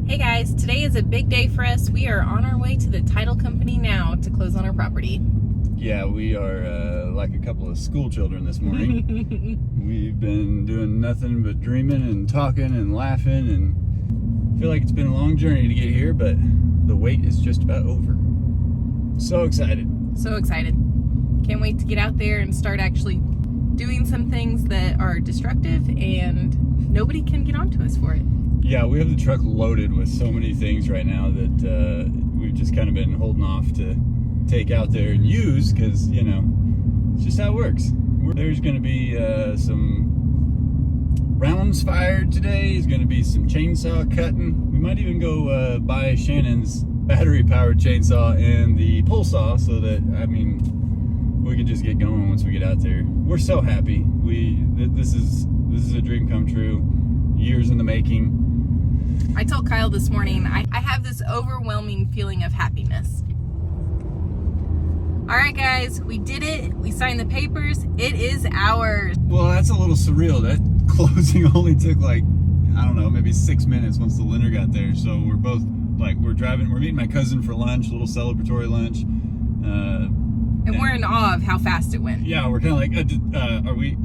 Hey guys, today is a big day for us. We are on our way to the title company now to close on our property. Yeah, we are like a couple of school children this morning. We've been doing nothing but dreaming and talking and laughing, and feel like it's been a long journey to get here, but the wait is just about over. So excited. So excited. Can't wait to get out there and start actually doing some things that are destructive and nobody can get onto us for it. Yeah, we have the truck loaded with so many things right now that we've just kind of been holding off to take out there and use because, you know, it's just how it works. There's going to be some rounds fired today. There's going to be some chainsaw cutting. We might even go buy Shannon's battery-powered chainsaw and the pole saw so that, I mean, we can just get going once we get out there. We're so happy. This is a dream come true. Years in the making. I told Kyle this morning, I have this overwhelming feeling of happiness. All right, guys, we did it. We signed the papers. It is ours. Well, that's a little surreal. That closing only took like, I don't know, maybe 6 minutes once the lender got there. So we're both like, we're meeting my cousin for lunch, a little celebratory lunch. And we're in awe of how fast it went. Yeah, we're kind of like, are we,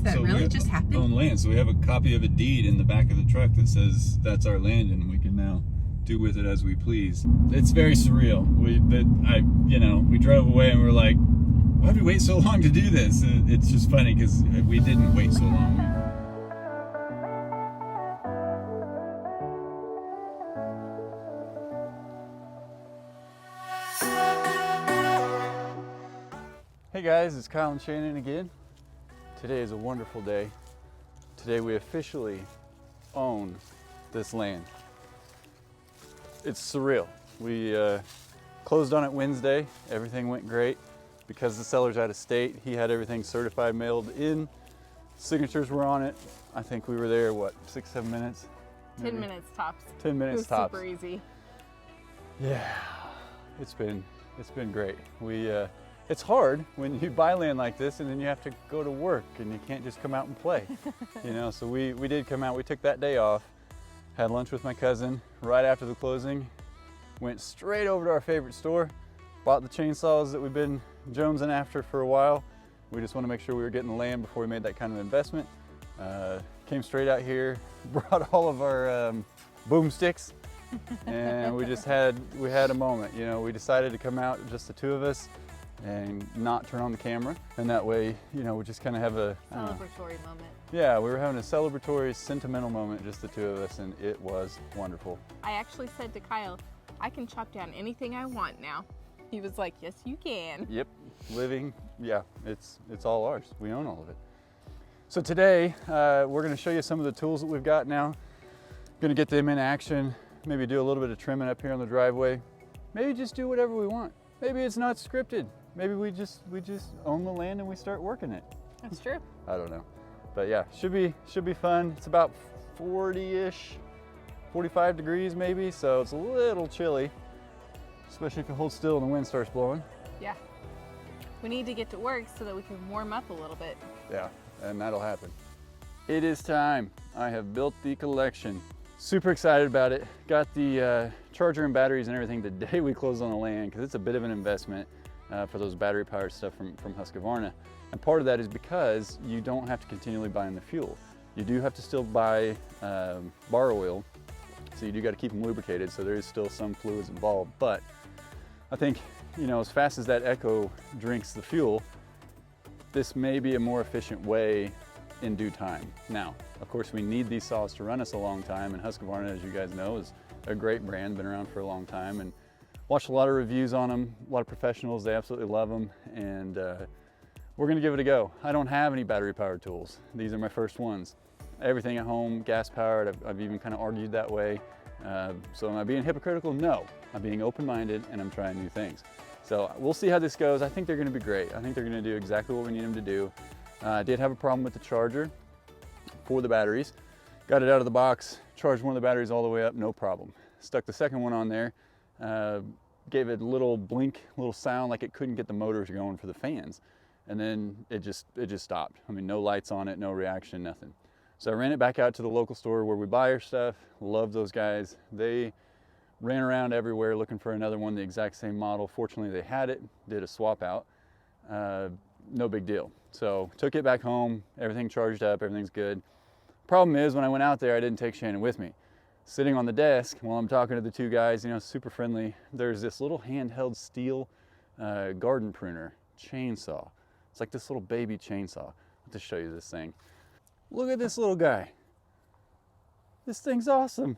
That really just happened? Own land, so we have a copy of a deed in the back of the truck that says that's our land, and we can now do with it as we please. It's very surreal. We drove away and we're like, why did we wait so long to do this? It's just funny because we didn't wait so long. Hey guys, it's Kyle and Shannon again. Today is a wonderful day. Today we officially own this land. It's surreal. We closed on it Wednesday. Everything went great. Because the seller's out of state, he had everything certified, mailed in. Signatures were on it. I think we were there, what, 6-7 minutes? Maybe? 10 minutes tops. 10 minutes tops. Super easy. Yeah, it's been great. It's hard when you buy land like this and then you have to go to work and you can't just come out and play. You know, so we did come out. We took that day off, had lunch with my cousin right after the closing, went straight over to our favorite store, bought the chainsaws that we've been jonesing after for a while. We just want to make sure we were getting the land before we made that kind of investment. Came straight out here, brought all of our boomsticks, and we had a moment. You know, we decided to come out, just the two of us, and not turn on the camera, and that way, you know, we just kind of have a Celebratory moment. Yeah, we were having a celebratory, sentimental moment, just the two of us, and it was wonderful. I actually said to Kyle, I can chop down anything I want now. He was like, yes, you can. Yep, living, yeah, it's all ours. We own all of it. So today, we're gonna show you some of the tools that we've got now. Gonna get them in action, maybe do a little bit of trimming up here on the driveway. Maybe just do whatever we want. Maybe it's not scripted. Maybe we just own the land and we start working it. That's true. I don't know. But yeah, should be fun. It's about 40-ish, 45 degrees maybe, so it's a little chilly, especially if you hold still and the wind starts blowing. Yeah. We need to get to work so that we can warm up a little bit. Yeah, and that'll happen. It is time. I have built the collection. Super excited about it. Got the charger and batteries and everything the day we closed on the land because it's a bit of an investment for those battery powered stuff from Husqvarna. And part of that is because you don't have to continually buy in the fuel. You do have to still buy bar oil, so you do got to keep them lubricated, so there is still some fluids involved. But I think, you know, as fast as that Echo drinks the fuel, this may be a more efficient way in due time. Now, of course, we need these saws to run us a long time, and Husqvarna, as you guys know, is a great brand, been around for a long time, and watched a lot of reviews on them, a lot of professionals, they absolutely love them, and we're gonna give it a go. I don't have any battery powered tools. These are my first ones. Everything at home, gas powered, I've even kind of argued that way. So am I being hypocritical? No, I'm being open-minded and I'm trying new things. So we'll see how this goes. I think they're gonna be great. I think they're gonna do exactly what we need them to do. I did have a problem with the charger for the batteries. Got it out of the box, charged one of the batteries all the way up, no problem. Stuck the second one on there, gave it a little blink, little sound like it couldn't get the motors going for the fans. And then it just stopped. I mean, no lights on it, no reaction, nothing. So I ran it back out to the local store where we buy our stuff. Love those guys. They ran around everywhere looking for another one, the exact same model. Fortunately, they had it, did a swap out. No big deal. So took it back home, everything charged up, everything's good. Problem is, when I went out there, I didn't take Shannon with me. Sitting on the desk while I'm talking to the two guys, you know, super friendly, there's this little handheld steel garden pruner chainsaw. It's like this little baby chainsaw. I'll just show you this thing. Look at this little guy. This thing's awesome.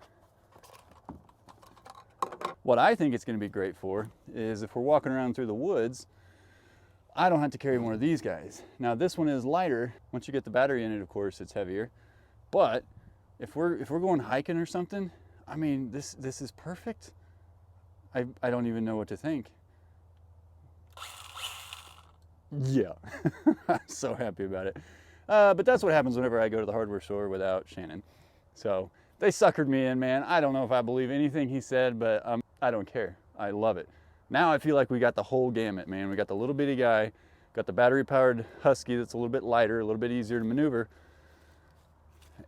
What I think it's going to be great for is if we're walking around through the woods, I don't have to carry one of these guys. Now this one is lighter. Once you get the battery in it, of course, it's heavier. But if we're going hiking or something, I mean, this is perfect. I don't even know what to think. Yeah, I'm so happy about it. But that's what happens whenever I go to the hardware store without Shannon. So they suckered me in, man. I don't know if I believe anything he said, but I don't care. I love it. Now I feel like we got the whole gamut, man. We got the little bitty guy, got the battery powered Husky that's a little bit lighter, a little bit easier to maneuver.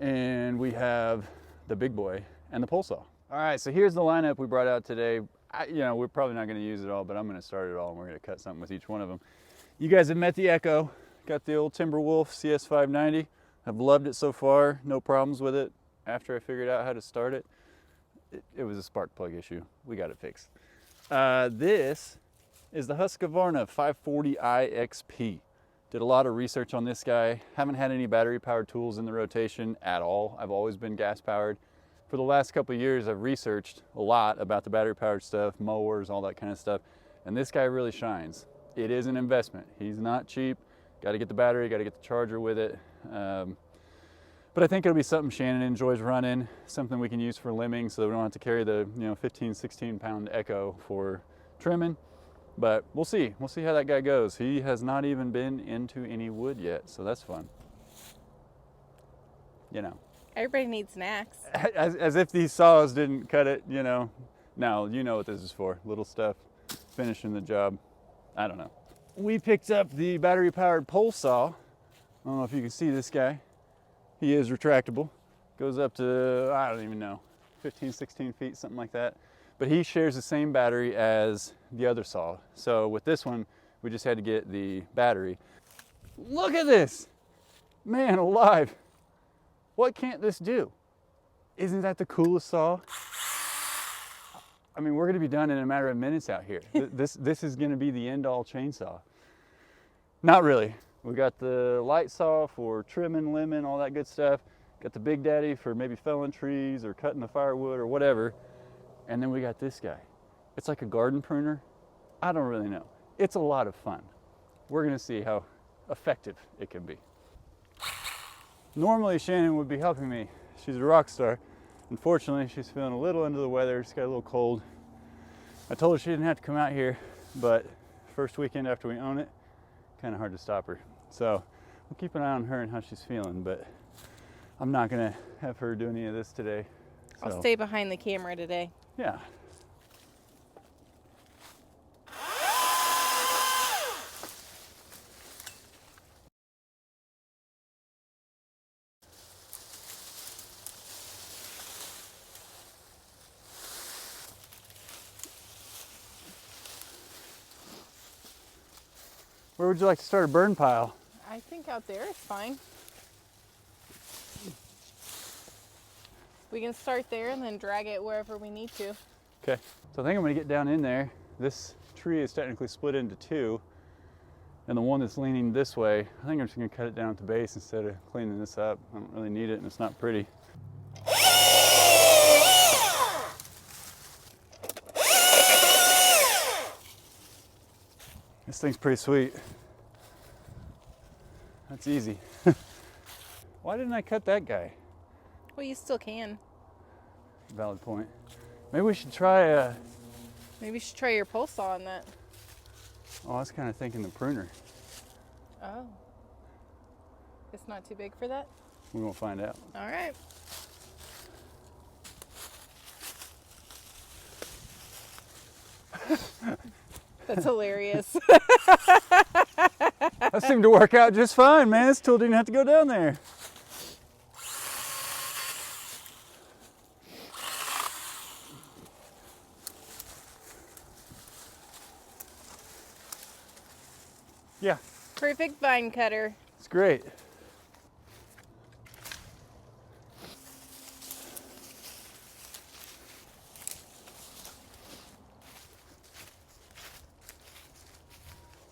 And we have the big boy and the pole saw. All right, so here's the lineup we brought out today. You know, we're probably not gonna use it all, but I'm gonna start it all and we're gonna cut something with each one of them. You guys have met the Echo. Got the old Timberwolf CS590. I've loved it so far, no problems with it. After I figured out how to start it, it was a spark plug issue. We got it fixed. This is the Husqvarna 540i XP. Did a lot of research on this guy. Haven't had any battery powered tools in the rotation at all. I've always been gas powered. For the last couple of years, I've researched a lot about the battery powered stuff, mowers, all that kind of stuff. And this guy really shines. It is an investment. He's not cheap. Got to get the battery, got to get the charger with it. But I think it'll be something Shannon enjoys running, something we can use for limbing so that we don't have to carry the 15, 16 pound Echo for trimming. But we'll see how that guy goes. He has not even been into any wood yet, so that's fun. You know. Everybody needs snacks. As if these saws didn't cut it, you know. Now, you know what this is for. Little stuff, finishing the job. I don't know. We picked up the battery powered pole saw. I don't know if you can see this guy. He is retractable. Goes up to, I don't even know, 15, 16 feet, something like that. But he shares the same battery as the other saw. So with this one, we just had to get the battery. Look at this! Man alive! What can't this do? Isn't that the coolest saw? I mean, we're gonna be done in a matter of minutes out here. This is gonna be the end-all chainsaw. Not really. We got the light saw for trimming, limbing, all that good stuff. Got the Big Daddy for maybe felling trees or cutting the firewood or whatever. And then we got this guy. It's like a garden pruner. I don't really know. It's a lot of fun. We're gonna see how effective it can be. Normally Shannon would be helping me. She's a rock star. Unfortunately, she's feeling a little under the weather. It's got a little cold. I told her she didn't have to come out here, but first weekend after we own it, kind of hard to stop her. So we'll keep an eye on her and how she's feeling, but I'm not gonna have her do any of this today. So. I'll stay behind the camera today. Yeah. Where would you like to start a burn pile? I think out there is fine. We can start there and then drag it wherever we need to. Okay, so I think I'm gonna get down in there. This tree is technically split into two, and the one that's leaning this way, I think I'm just gonna cut it down at the base instead of cleaning this up. I don't really need it and it's not pretty. This thing's pretty sweet. That's easy. Why didn't I cut that guy? Well, you still can. Valid point. Maybe we should try Maybe you should try your pole saw on that. Oh, I was kind of thinking the pruner. Oh. It's not too big for that? We won't find out. All right. That's hilarious. That seemed to work out just fine, man. This tool didn't have to go down there. Yeah, Perfect vine cutter. it's great. I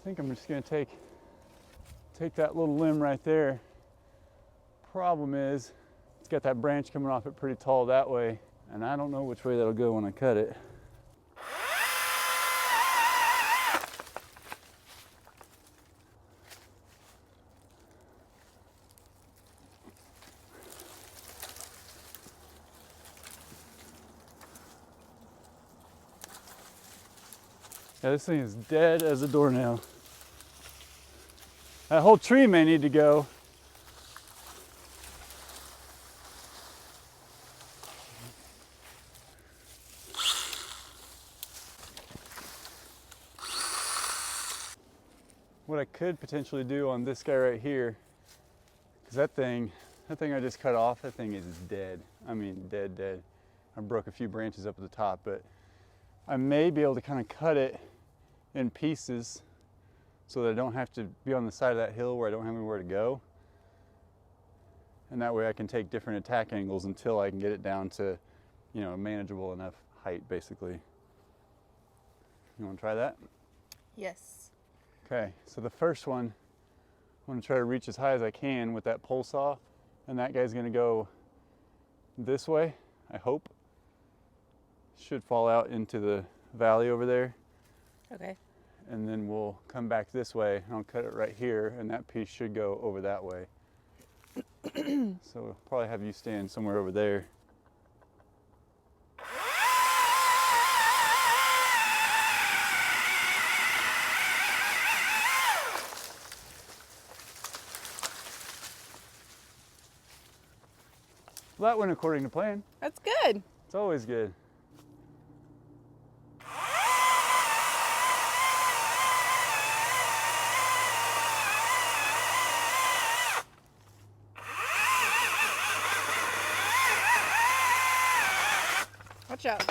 think I'm just gonna take that little limb right there. Problem is, it's got that branch coming off it pretty tall that way, and I don't know which way that'll go when I cut it. Yeah, this thing is dead as a doornail. That whole tree may need to go. What I could potentially do on this guy right here, because that thing I just cut off, that thing is dead. I mean, dead, dead. I broke a few branches up at the top, but I may be able to kind of cut it in pieces so that I don't have to be on the side of that hill where I don't have anywhere to go. And that way I can take different attack angles until I can get it down to, you know, a manageable enough height, basically. You want to try that? Yes. Okay, so the first one, I'm going to try to reach as high as I can with that pole saw, and that guy's going to go this way, I hope. Should fall out into the valley over there. Okay. And then we'll come back this way, and I'll cut it right here, and that piece should go over that way. So we'll probably have you stand somewhere over there. Well, that went according to plan. That's good. It's always good. Watch out.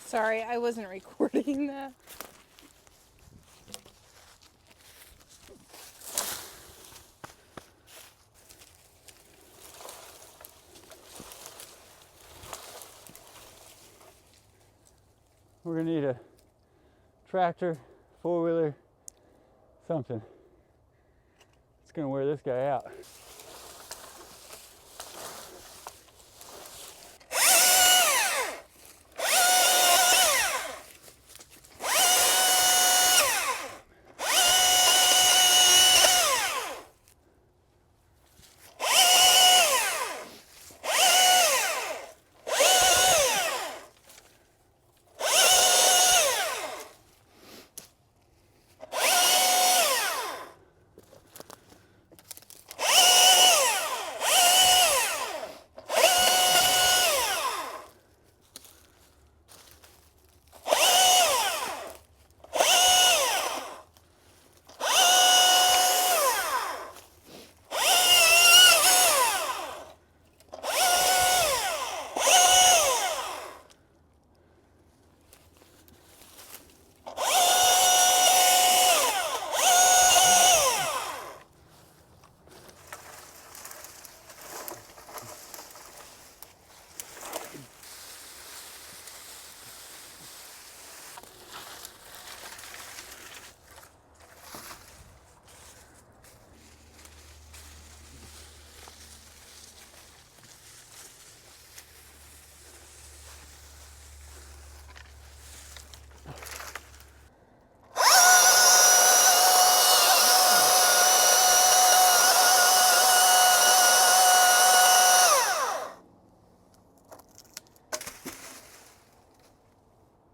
Sorry, I wasn't recording that. We're gonna need a tractor, four-wheeler, something. It's gonna wear this guy out.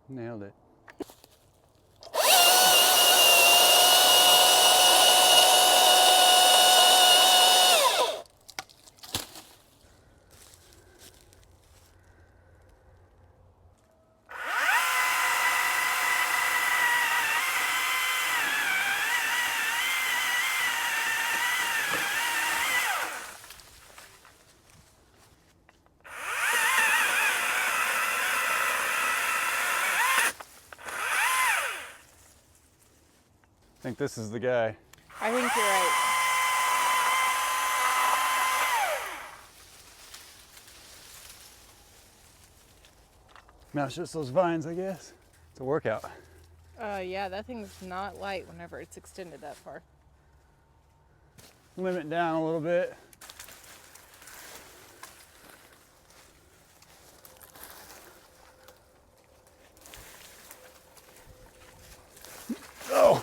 Nailed it. think this is the guy. I think you're right. Now it's just those vines, I guess. It's a workout. Yeah, that thing's not light whenever it's extended that far. Limit down a little bit. Oh!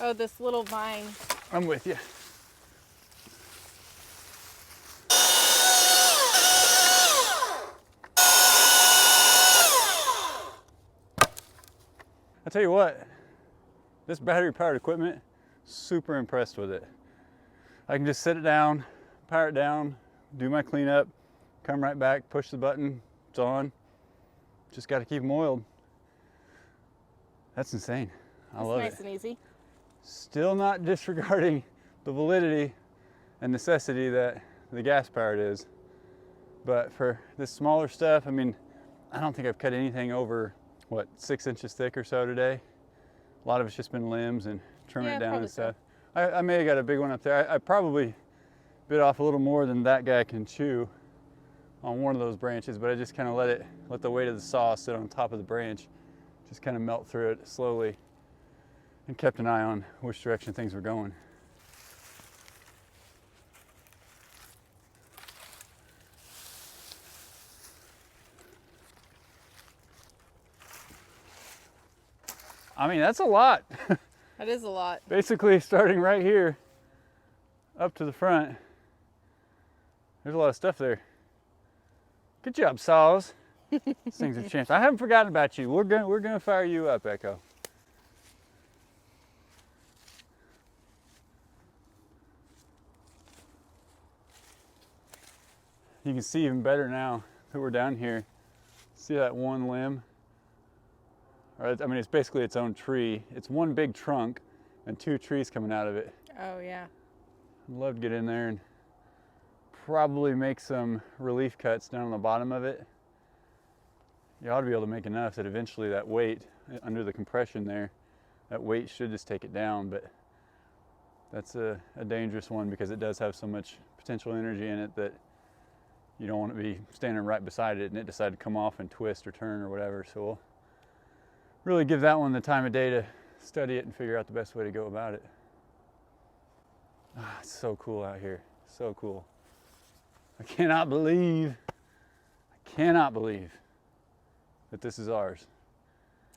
Oh, this little vine. I'm with you. I tell you what, this battery-powered equipment, super impressed with it. I can just sit it down, power it down, do my cleanup, come right back, push the button, it's on. Just got to keep them oiled. That's insane. I love it. Nice and easy. Still not disregarding the validity and necessity that the gas-powered is. But for this smaller stuff, I mean, I don't think I've cut anything over, what, 6 inches thick or so today. A lot of it's just been limbs and trimming it down and stuff. So. I may have got a big one up there. I probably bit off a little more than that guy can chew on one of those branches, but I just kind of let the weight of the saw sit on top of the branch, just kind of melt through it slowly, and kept an eye on which direction things were going. I mean, that's a lot. That is a lot. Basically, starting right here up to the front, there's a lot of stuff there. Good job, saws. These things are champs. I haven't forgotten about you. We're gonna fire you up, Echo. You can see even better now that we're down here. See that one limb? I mean, it's basically its own tree. It's one big trunk and 2 trees coming out of it. Oh, yeah. I'd love to get in there and probably make some relief cuts down on the bottom of it. You ought to be able to make enough that eventually that weight, under the compression there, that weight should just take it down, but that's a dangerous one because it does have so much potential energy in it that you don't want to be standing right beside it and it decide to come off and twist or turn or whatever. So we'll really give that one the time of day to study it and figure out the best way to go about it. Ah, it's so cool out here, so cool. I cannot believe that this is ours.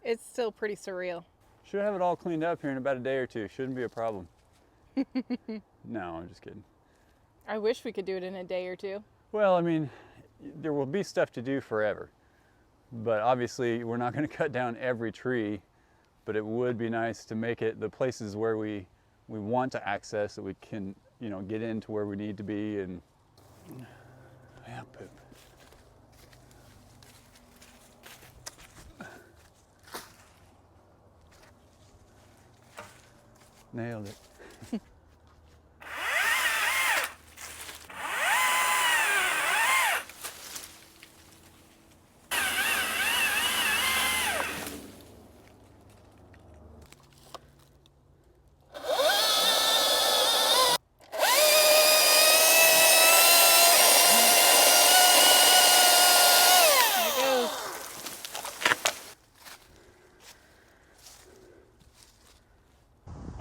It's still pretty surreal. Should have it all cleaned up here in about a day or two. Shouldn't be a problem. No, I'm just kidding. I wish we could do it in a day or two. Well, I mean, there will be stuff to do forever. But obviously, we're not going to cut down every tree. But it would be nice to make it the places where we want to access, that we can, you know, get into where we need to be. And yeah, poop. Nailed it.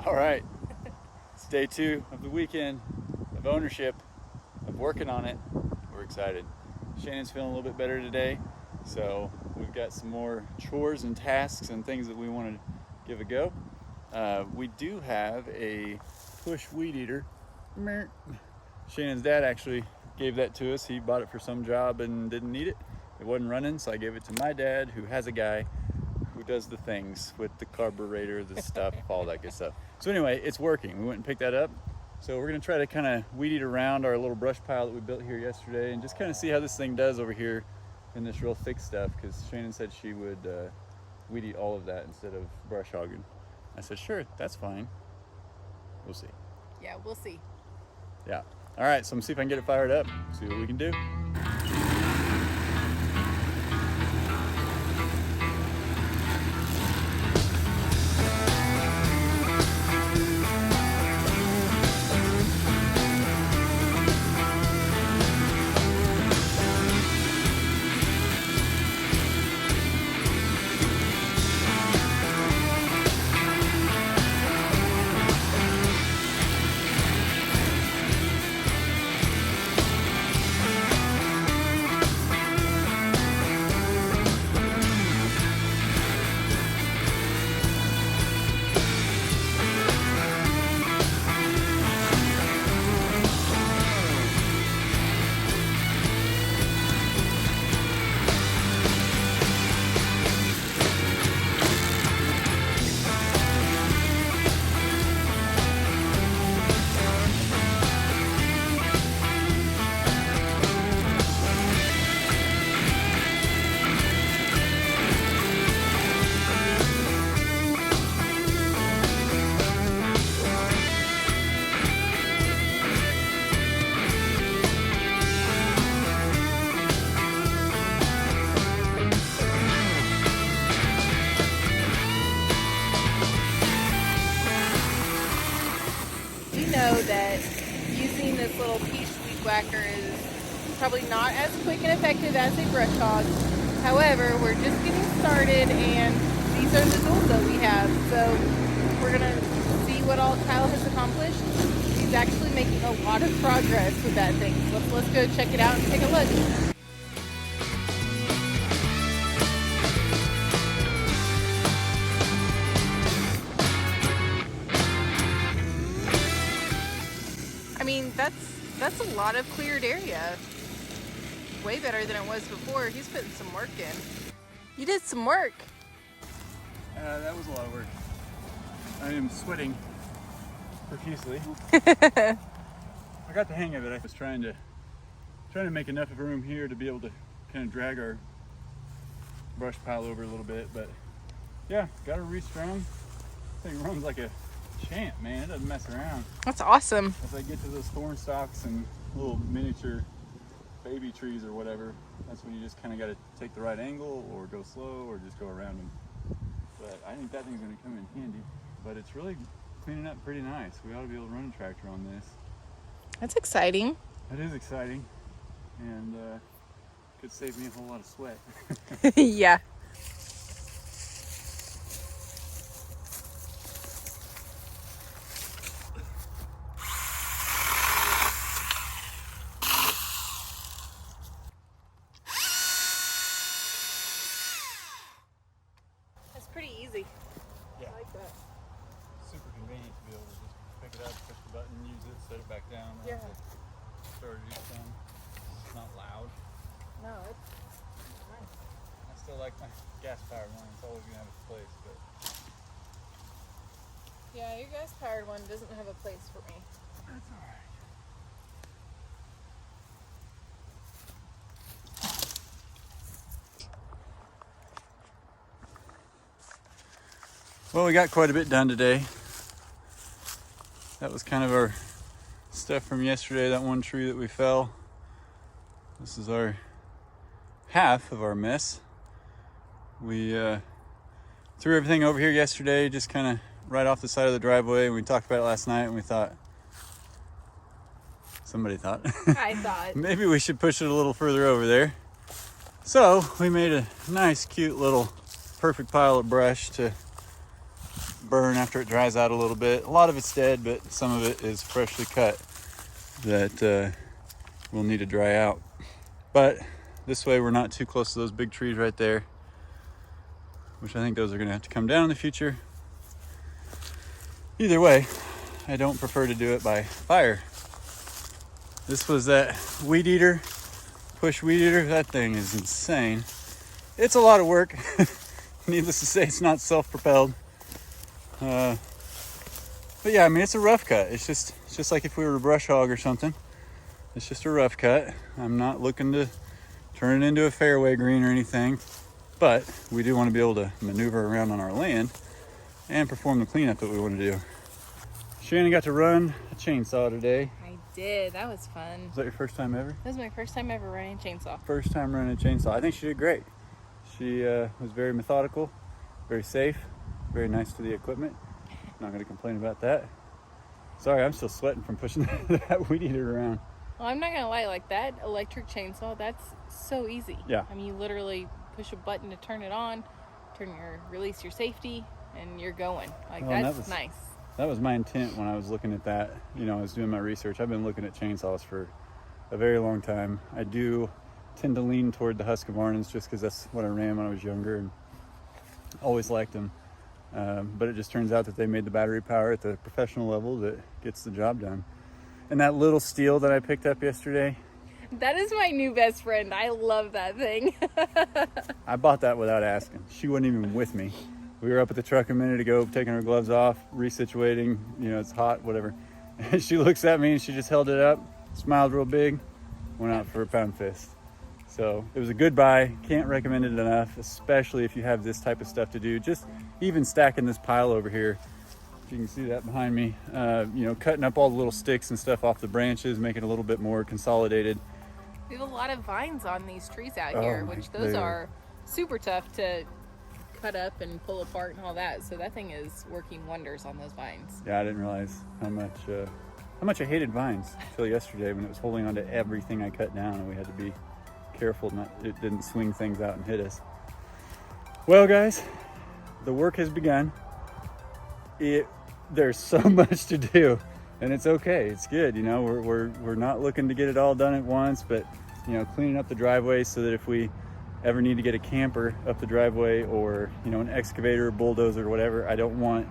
All right, it's day 2 of the weekend of ownership, of working on it. We're excited. Shannon's feeling a little bit better today, so we've got some more chores and tasks and things that we want to give a go. We do have a push weed eater. Shannon's dad actually gave that to us. He bought it for some job and didn't need it. It wasn't running, so I gave it to my dad, who has a guy who does the things with the carburetor, the stuff, all that good stuff. So anyway, it's working. We went and picked that up. So we're gonna try to kind of weed eat around our little brush pile that we built here yesterday and just kind of see how this thing does over here in this real thick stuff, because Shannon said she would weed eat all of that instead of brush hogging. I said, sure, that's fine. We'll see. Yeah, we'll see. Yeah. All right, so I'm gonna see if I can get it fired up, see what we can do. Know that using this little piece weed whacker is probably not as quick and effective as a brush hog. However, we're just getting started and these are the tools that we have. So we're gonna see what all Kyle has accomplished. He's actually making a lot of progress with that thing. Let's go check it out and take a look. I mean, that's a lot of cleared area. Way better than it was before. He's putting some work in. You did some work. That was a lot of work. I am sweating profusely. I got the hang of it. I was trying to make enough of a room here to be able to kind of drag our brush pile over a little bit, but yeah, got her restrung. Thing runs like a champ, man. It doesn't mess around. That's awesome. As I get to those thorn stalks and little miniature baby trees or whatever, that's when you just kind of got to take the right angle or go slow or just go around them. But I think that thing's going to come in handy. But it's really cleaning up pretty nice. We ought to be able to run a tractor on this. That's exciting. It is exciting, and could save me a whole lot of sweat. Yeah. That's pretty easy. Yeah. I like that. Super convenient to be able to just pick it up, push the button, use it, set it back down. Yeah. Start it each time. It's not loud. No, it's nice. I still like my gas-powered one. It's always gonna have its place, but Yeah, your gas-powered one doesn't have a place for me. that's all right. Well, we got quite a bit done today. That was kind of our stuff from yesterday, that one tree that we fell. This is our half of our mess. We threw everything over here yesterday, just kind of right off the side of the driveway, and we talked about it last night, and we thought, somebody thought, I thought. maybe we should push it a little further over there. So we made a nice, cute little perfect pile of brush to burn after it dries out a little bit. A lot of it's dead, but some of it is freshly cut that will need to dry out. But this way we're not too close to those big trees right there, which I think those are going to have to come down in the future. Either way, I don't prefer to do it by fire. This was that weed eater, push weed eater. That thing is insane. It's a lot of work. Needless to say, it's not self-propelled. But yeah, I mean, it's a rough cut. It's just like if we were a brush hog or something. It's just a rough cut. I'm not looking to turn it into a fairway green or anything, but we do want to be able to maneuver around on our land and perform the cleanup that we want to do. Shannon got to run a chainsaw today. I did. That was fun. Was that your first time ever? That was my first time ever running a chainsaw. First time running a chainsaw. I think she did great. She was very methodical, very safe, very nice to the equipment. Not going to complain about that. Sorry, I'm still sweating from pushing that weed eater around. Well, I'm not going to lie, like that electric chainsaw, that's so easy. Yeah. I mean, you literally push a button to turn it on, release your safety, and you're going. Like, Well, that's nice. That was my intent when I was looking at that. You know, I was doing my research. I've been looking at chainsaws for a very long time. I do tend to lean toward the Husqvarnas just because that's what I ran when I was younger and always liked them. But it just turns out that they made the battery power at the professional level that gets the job done. And that little steel that I picked up yesterday, That is my new best friend. I love that thing. I bought that without asking. She wasn't even with me. We were up at the truck a minute ago, taking her gloves off, resituating, you know, it's hot, whatever. And she looks at me and she just held it up, smiled real big, went out for a pound fist. So it was a good buy. Can't recommend it enough, especially if you have this type of stuff to do. Just even stacking this pile over here. If you can see that behind me, you know, cutting up all the little sticks and stuff off the branches, making it a little bit more consolidated. We have a lot of vines on these trees out here, which those are super tough to cut up and pull apart and all that. So that thing is working wonders on those vines. Yeah, I didn't realize how much I hated vines until yesterday when it was holding on to everything I cut down and we had to be careful it didn't swing things out and hit us. Well, guys, the work has begun. There's so much to do, and it's okay. It's good, you know. We're not looking to get it all done at once, but you know, cleaning up the driveway so that if we ever need to get a camper up the driveway or, you know, an excavator, bulldozer, or whatever, I don't want,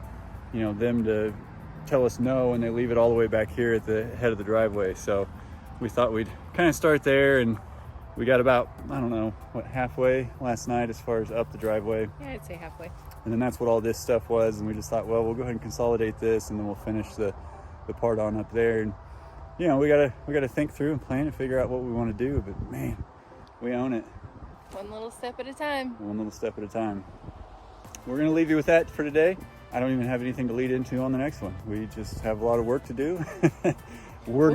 you know, them to tell us no and they leave it all the way back here at the head of the driveway. So we thought we'd kind of start there, and we got about, I don't know, halfway last night as far as up the driveway. Yeah, I'd say halfway. And then that's what all this stuff was, and we just thought, well, we'll go ahead and consolidate this and then we'll finish the part on up there. And you know, we gotta think through and plan and figure out what we want to do, but man, we own it. One little step at a time. One little step at a time. We're gonna leave you with that for today. I don't even have anything to lead into on the next one. We just have a lot of work to do. We'll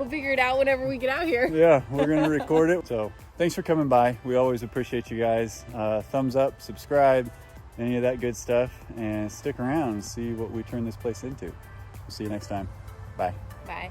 figure it out whenever we get out here. Yeah, we're gonna record it. So thanks for coming by. We always appreciate you guys. Thumbs up, subscribe, any of that good stuff, and stick around and see what we turn this place into. We'll see you next time. Bye. Bye.